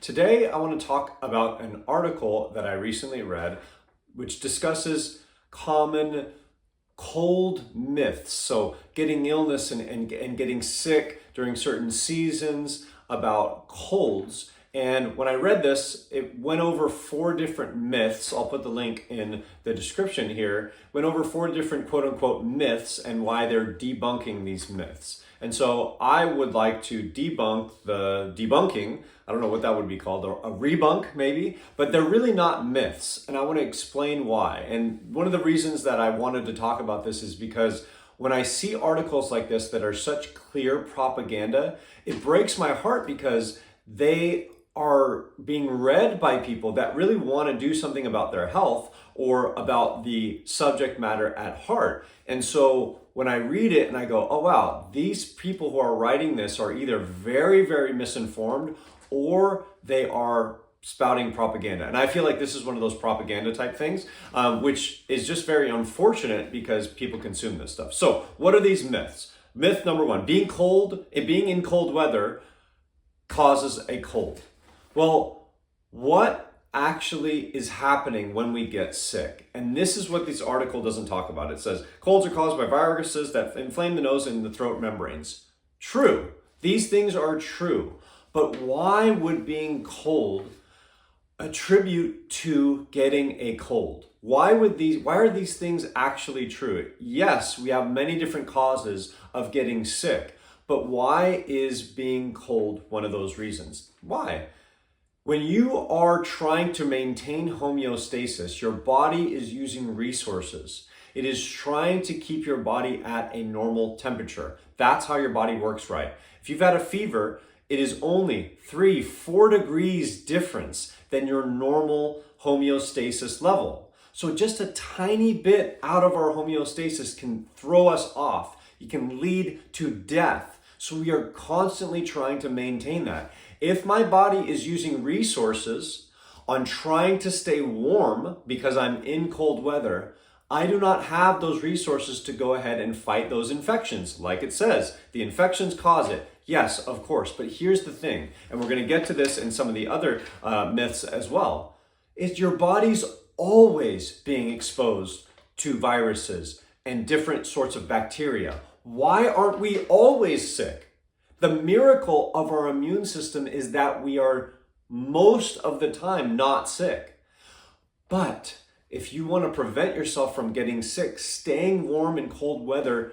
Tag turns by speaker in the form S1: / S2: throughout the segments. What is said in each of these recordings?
S1: Today, I want to talk about an article that I recently read, which discusses common cold myths. So getting illness and getting sick during certain seasons, about colds. And when I read this, it went over 4 different myths. I'll put the link in the description here. Went over 4 different quote unquote myths and why they're debunking these myths. And so I would like to debunk the debunking. I don't know what that would be called, a rebunk maybe, but they're really not myths. And I want to explain why. And one of the reasons that I wanted to talk about this is because when I see articles like this that are such clear propaganda, it breaks my heart because they are being read by people that really want to do something about their health or about the subject matter at heart. And so when I read it and I go, oh wow, these people who are writing this are either very, very misinformed or they are spouting propaganda. And I feel like this is one of those propaganda type things, which is just very unfortunate because people consume this stuff. So what are these myths? Myth number 1, being in cold weather causes a cold. Well, what actually is happening when we get sick? And this is what this article doesn't talk about. It says, colds are caused by viruses that inflame the nose and the throat membranes. True. These things are true. But why would being cold attribute to getting a cold? Why are these things actually true? Yes, we have many different causes of getting sick, but why is being cold one of those reasons? Why? When you are trying to maintain homeostasis, your body is using resources. It is trying to keep your body at a normal temperature. That's how your body works, right? If you've had a fever, it is only 3-4 degrees difference than your normal homeostasis level. So just a tiny bit out of our homeostasis can throw us off. It can lead to death. So we are constantly trying to maintain that. If my body is using resources on trying to stay warm because I'm in cold weather, I do not have those resources to go ahead and fight those infections. Like it says, the infections cause it. Yes, of course. But here's the thing, and we're going to get to this in some of the other myths as well, is your body's always being exposed to viruses and different sorts of bacteria. Why aren't we always sick? The miracle of our immune system is that we are most of the time not sick. But if you want to prevent yourself from getting sick, staying warm in cold weather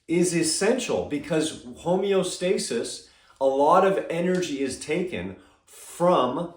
S1: is essential because homeostasis, a lot of energy is taken from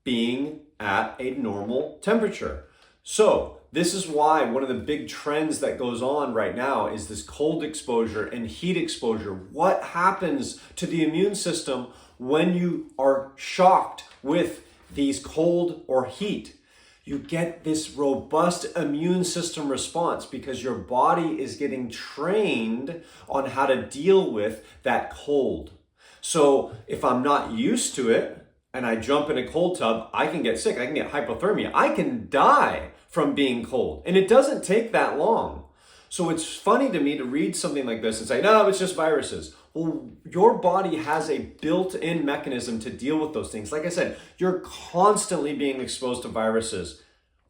S1: being at a normal temperature. So this is why one of the big trends that goes on right now is this cold exposure and heat exposure. What happens to the immune system when you are shocked with these cold or heat? You get this robust immune system response because your body is getting trained on how to deal with that cold. So if I'm not used to it and I jump in a cold tub, I can get sick. I can get hypothermia. I can die from being cold. And it doesn't take that long. So it's funny to me to read something like this and say, no, it's just viruses. Well, your body has a built-in mechanism to deal with those things. Like I said, you're constantly being exposed to viruses.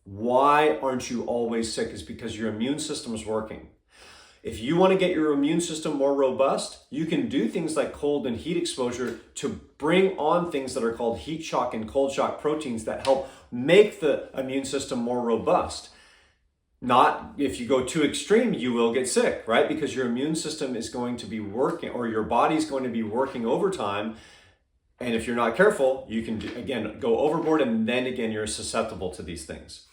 S1: Why aren't you always sick? Is because your immune system is working. If you want to get your immune system more robust, you can do things like cold and heat exposure to bring on things that are called heat shock and cold shock proteins that help make the immune system more robust. Not if you go too extreme, you will get sick, right? Because your immune system is going to be working, or your body's going to be working overtime. And if you're not careful, you can, again, go overboard, and then again, you're susceptible to these things.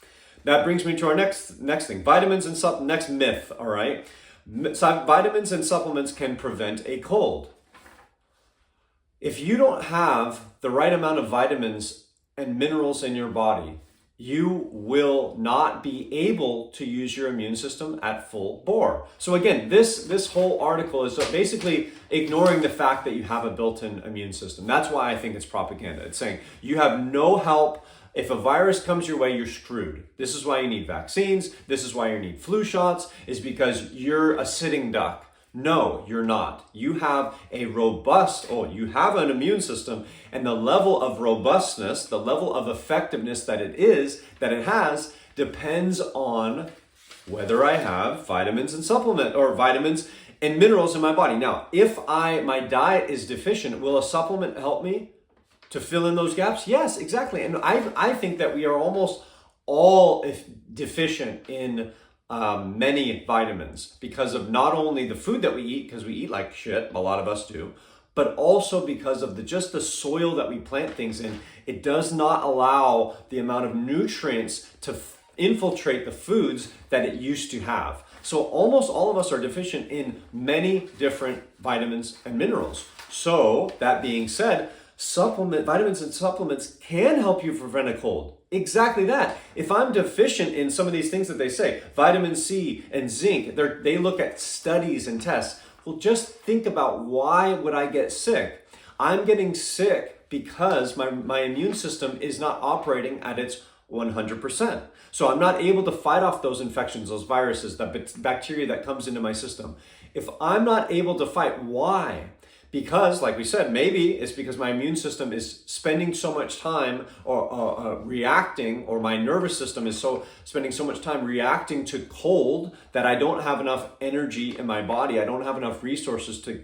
S1: That brings me to our next thing, vitamins and next myth, all right? Vitamins and supplements can prevent a cold. If you don't have the right amount of vitamins and minerals in your body, you will not be able to use your immune system at full bore. So again, this whole article is basically ignoring the fact that you have a built-in immune system. That's why I think it's propaganda. It's saying you have no help. If a virus comes your way, you're screwed. This is why you need vaccines. This is why you need flu shots, is because you're a sitting duck. No, you're not. You have you have an immune system, and the level of robustness, the level of effectiveness that it has, depends on whether I have vitamins and minerals in my body. Now, if my diet is deficient, will a supplement help me to fill in those gaps? Yes, exactly. And I think that we are almost all deficient in many vitamins because of not only the food that we eat, because we eat like shit, a lot of us do, but also because of just the soil that we plant things in. It does not allow the amount of nutrients to infiltrate the foods that it used to have. So almost all of us are deficient in many different vitamins and minerals. So that being said, vitamins and supplements can help you prevent a cold. Exactly that. If I'm deficient in some of these things that they say, vitamin C and zinc, they look at studies and tests. Well, just think about, why would I get sick? I'm getting sick because my immune system is not operating at its 100%. So I'm not able to fight off those infections, those viruses, the bacteria that comes into my system. If I'm not able to fight, why? Because, like we said, maybe it's because my immune system is spending so much time reacting, or my nervous system is spending so much time reacting to cold that I don't have enough energy in my body. I don't have enough resources to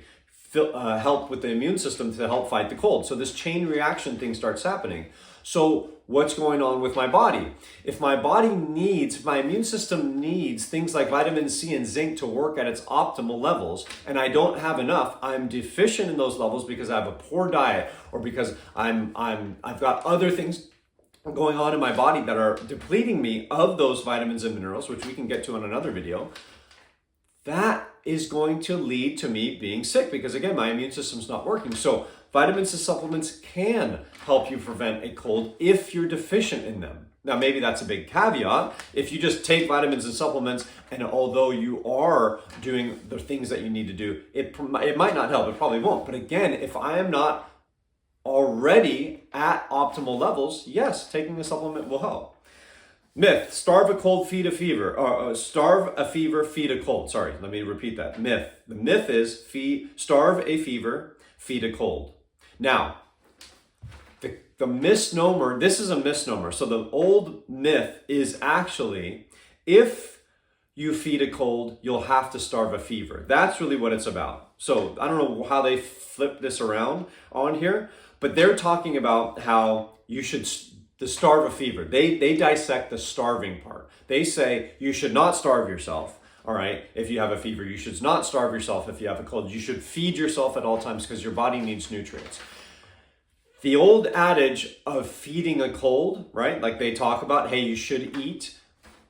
S1: help with the immune system to help fight the cold. So this chain reaction thing starts happening. So what's going on with my body? If my immune system needs things like vitamin C and zinc to work at its optimal levels, and I don't have enough, I'm deficient in those levels because I have a poor diet, or because I've got other things going on in my body that are depleting me of those vitamins and minerals, which we can get to in another video. That is going to lead to me being sick because, again, my immune system's not working. So vitamins and supplements can help you prevent a cold if you're deficient in them. Now, maybe that's a big caveat. If you just take vitamins and supplements, and although you are doing the things that you need to do, it might not help. It probably won't. But again, if I am not already at optimal levels, yes, taking a supplement will help. Myth: starve a cold, feed a fever. Starve a fever, feed a cold. Sorry, let me repeat that. Myth. The myth is starve a fever, feed a cold. Now, the misnomer, this is a misnomer. So the old myth is actually, if you feed a cold, you'll have to starve a fever. That's really what it's about. So I don't know how they flip this around on here, but they're talking about how you should starve a fever. They dissect the starving part. They say you should not starve yourself. All right, if you have a fever, you should not starve yourself. If you have a cold, you should feed yourself at all times because your body needs nutrients. The old adage of feeding a cold, right? Like they talk about, hey, you should eat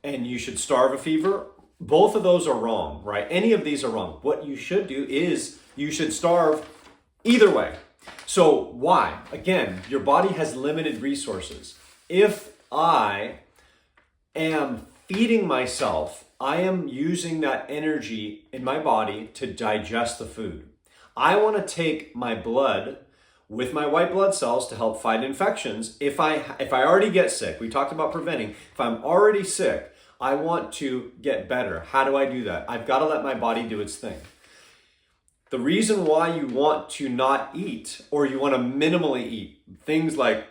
S1: and you should starve a fever. Both of those are wrong, right? Any of these are wrong. What you should do is you should starve either way. So why? Again, your body has limited resources. If I am feeding myself, I am using that energy in my body to digest the food. I want to take my blood with my white blood cells to help fight infections. If I already get sick, we talked about preventing. If I'm already sick, I want to get better. How do I do that? I've got to let my body do its thing. The reason why you want to not eat, or you want to minimally eat, things like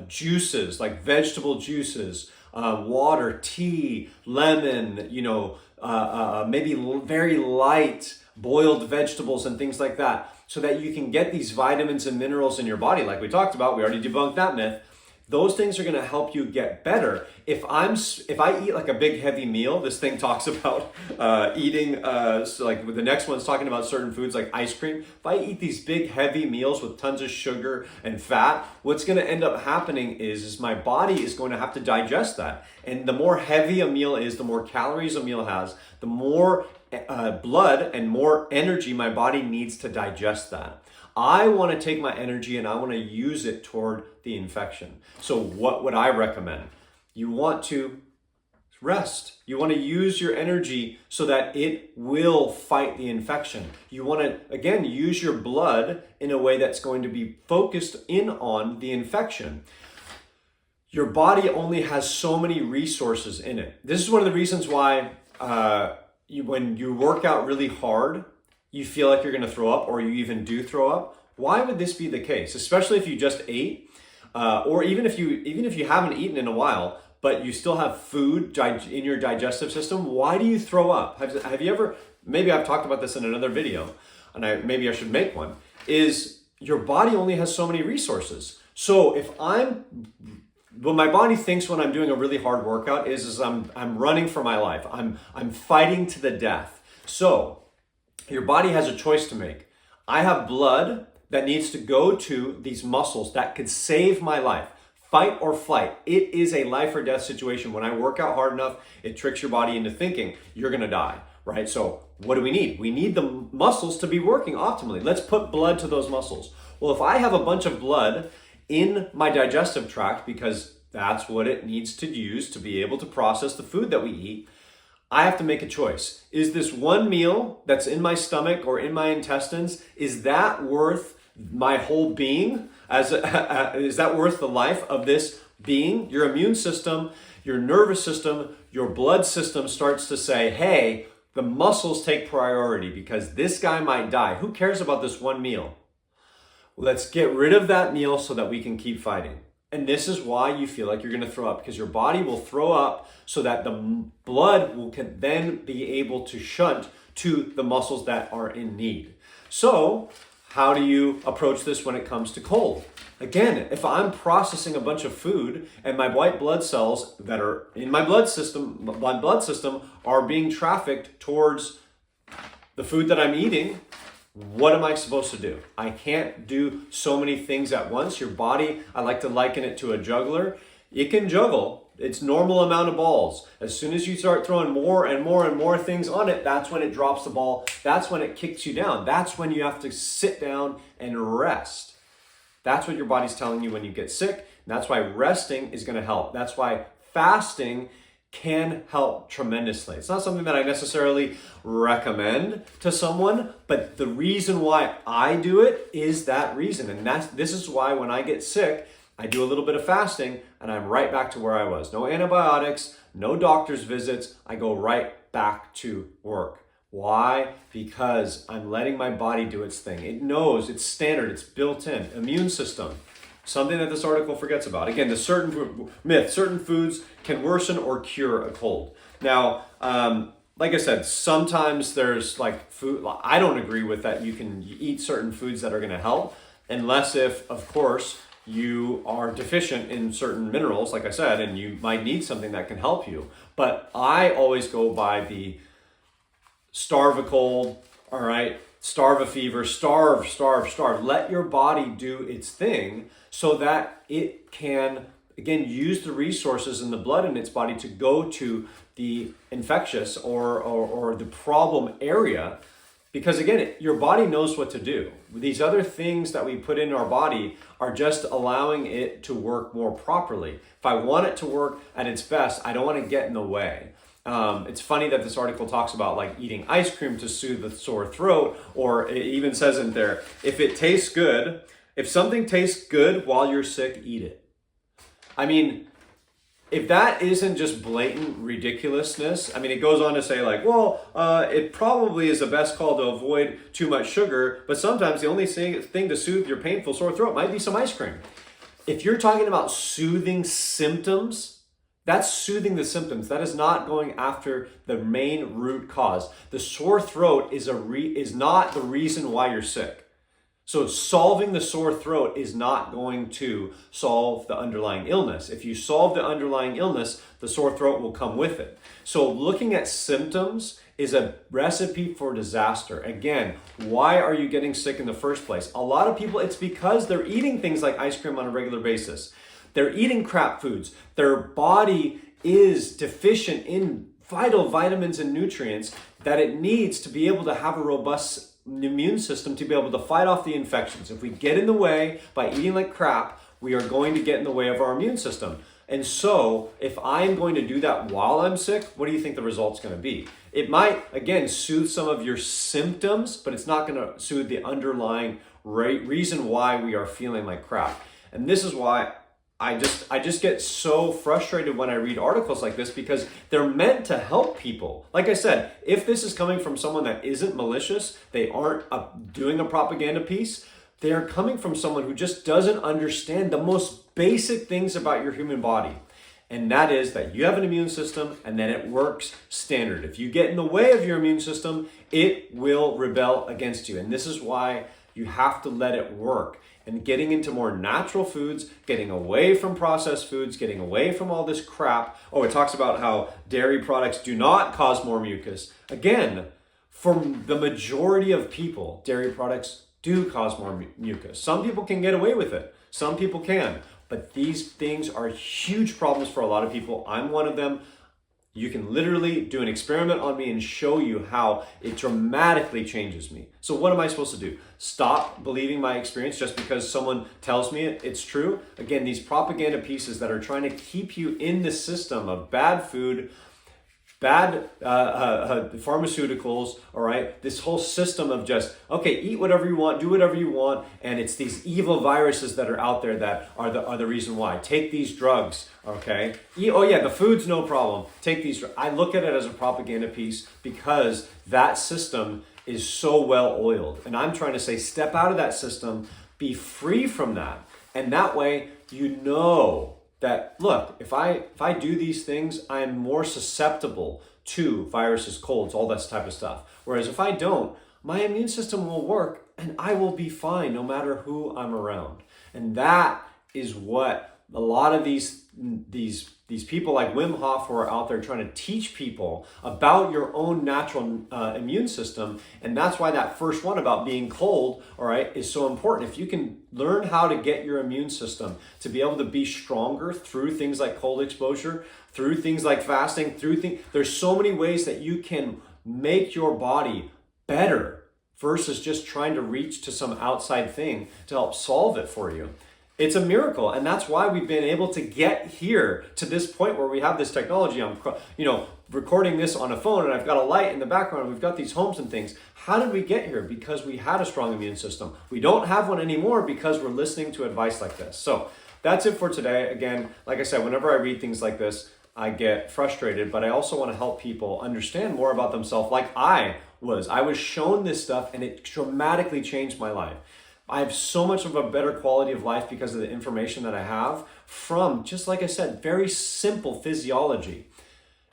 S1: juices, like vegetable juices, water, tea, lemon, maybe very light boiled vegetables and things like that, so that you can get these vitamins and minerals in your body. Like we talked about, we already debunked that myth. Those things are going to help you get better. If I eat like a big heavy meal, this thing talks about eating, so like the next one's talking about certain foods like ice cream. If I eat these big heavy meals with tons of sugar and fat, what's going to end up happening is my body is going to have to digest that. And the more heavy a meal is, the more calories a meal has, the more blood and more energy my body needs to digest that. I want to take my energy and I want to use it toward the infection. So what would I recommend? You want to rest. You want to use your energy so that it will fight the infection. You want to, again, use your blood in a way that's going to be focused in on the infection. Your body only has so many resources in it. This is one of the reasons why when you work out really hard, you feel like you're going to throw up, or you even do throw up. Why would this be the case? Especially if you just ate, or even if you haven't eaten in a while, but you still have food in your digestive system. Why do you throw up? Have you ever? Maybe I've talked about this in another video, and maybe I should make one. Is your body only has so many resources. So if what my body thinks when I'm doing a really hard workout is I'm running for my life. I'm fighting to the death. So your body has a choice to make. I have blood that needs to go to these muscles that could save my life. Fight or flight. It is a life or death situation. When I work out hard enough, it tricks your body into thinking you're going to die, right? So what do we need? We need the muscles to be working optimally. Let's put blood to those muscles. Well, if I have a bunch of blood in my digestive tract, because that's what it needs to use to be able to process the food that we eat, I have to make a choice. Is this one meal that's in my stomach or in my intestines, is that worth my whole being? Is that worth the life of this being? Your immune system, your nervous system, your blood system starts to say, hey, the muscles take priority because this guy might die. Who cares about this one meal? Let's get rid of that meal so that we can keep fighting. And this is why you feel like you're going to throw up, because your body will throw up so that the blood can then be able to shunt to the muscles that are in need. So how do you approach this when it comes to cold? Again, if I'm processing a bunch of food and my white blood cells that are in my blood system are being trafficked towards the food that I'm eating, what am I supposed to do? I can't do so many things at once. Your body, I like to liken it to a juggler. It can juggle its normal amount of balls. As soon as you start throwing more and more and more things on it, that's when it drops the ball. That's when it kicks you down. That's when you have to sit down and rest. That's what your body's telling you when you get sick. And that's why resting is going to help. That's why fasting can help tremendously. It's not something that I necessarily recommend to someone, but the reason why I do it is that reason. And this is why when I get sick, I do a little bit of fasting and I'm right back to where I was. No antibiotics, no doctor's visits. I go right back to work. Why? Because I'm letting my body do its thing. It knows, it's standard, it's built in. Immune system. Something that this article forgets about. Again, the certain myth, certain foods can worsen or cure a cold. Now, like I said, sometimes there's like food, I don't agree with that. You can eat certain foods that are gonna help, unless if, of course, you are deficient in certain minerals, like I said, and you might need something that can help you. But I always go by the starve a cold, all right? Starve a fever, starve. Let your body do its thing so that it can, again, use the resources in the blood in its body to go to the infectious or the problem area. Because again, your body knows what to do. These other things that we put in our body are just allowing it to work more properly. If I want it to work at its best, I don't want to get in the way. It's funny that this article talks about like eating ice cream to soothe the sore throat, or it even says in there, if it tastes good, if something tastes good while you're sick, eat it. I mean, if that isn't just blatant ridiculousness, I mean, it goes on to say like, well, it probably is the best call to avoid too much sugar, but sometimes the only thing to soothe your painful sore throat might be some ice cream. If you're talking about soothing symptoms, that's soothing the symptoms. That is not going after the main root cause. The sore throat is not the reason why you're sick. So solving the sore throat is not going to solve the underlying illness. If you solve the underlying illness, the sore throat will come with it. So looking at symptoms is a recipe for disaster. Again, why are you getting sick in the first place? A lot of people, it's because they're eating things like ice cream on a regular basis. They're eating crap foods. Their body is deficient in vital vitamins and nutrients that it needs to be able to have a robust immune system to be able to fight off the infections. If we get in the way by eating like crap, we are going to get in the way of our immune system. And so if I'm going to do that while I'm sick, what do you think the result's going to be? It might, again, soothe some of your symptoms, but it's not going to soothe the underlying reason why we are feeling like crap. And this is why I just get so frustrated when I read articles like this because they're meant to help people. Like I said, if this is coming from someone that isn't malicious, they aren't doing a propaganda piece, they're coming from someone who just doesn't understand the most basic things about your human body. And that is that you have an immune system and that it works standard. If you get in the way of your immune system, it will rebel against you. And this is why you have to let it work. And getting into more natural foods, getting away from processed foods, getting away from all this crap. Oh, it talks about how dairy products do not cause more mucus. Again, for the majority of people, dairy products do cause more mucus. Some people can get away with it. Some people can. But these things are huge problems for a lot of people. I'm one of them. You can literally do an experiment on me and show you how it dramatically changes me. So what am I supposed to do? Stop believing my experience just because someone tells me it's true? Again, these propaganda pieces that are trying to keep you in the system of bad food, bad pharmaceuticals, all right? This whole system of just, okay, eat whatever you want, do whatever you want, and it's these evil viruses that are out there that are the reason why. Take these drugs, okay? Oh yeah, the food's no problem. Take these drugs. I look at it as a propaganda piece because that system is so well oiled. And I'm trying to say, step out of that system, be free from that. And that way, you know that, look, if I do these things, I am more susceptible to viruses, colds, all that type of stuff. Whereas if I don't, my immune system will work and I will be fine no matter who I'm around. And that is what a lot of these people like Wim Hof who are out there trying to teach people about your own natural immune system. And that's why that first one about being cold, all right, is so important. If you can learn how to get your immune system to be able to be stronger through things like cold exposure, through things like fasting, there's so many ways that you can make your body better versus just trying to reach to some outside thing to help solve it for you. It's a miracle, and that's why we've been able to get here to this point where we have this technology. I'm, recording this on a phone, and I've got a light in the background. And we've got these homes and things. How did we get here? Because we had a strong immune system. We don't have one anymore because we're listening to advice like this. So that's it for today. Again, like I said, whenever I read things like this, I get frustrated, but I also want to help people understand more about themselves, like I was. I was shown this stuff, and it dramatically changed my life. I have so much of a better quality of life because of the information that I have from, just like I said, very simple physiology.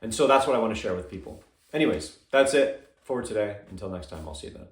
S1: And so that's what I want to share with people. Anyways, that's it for today. Until next time, I'll see you then.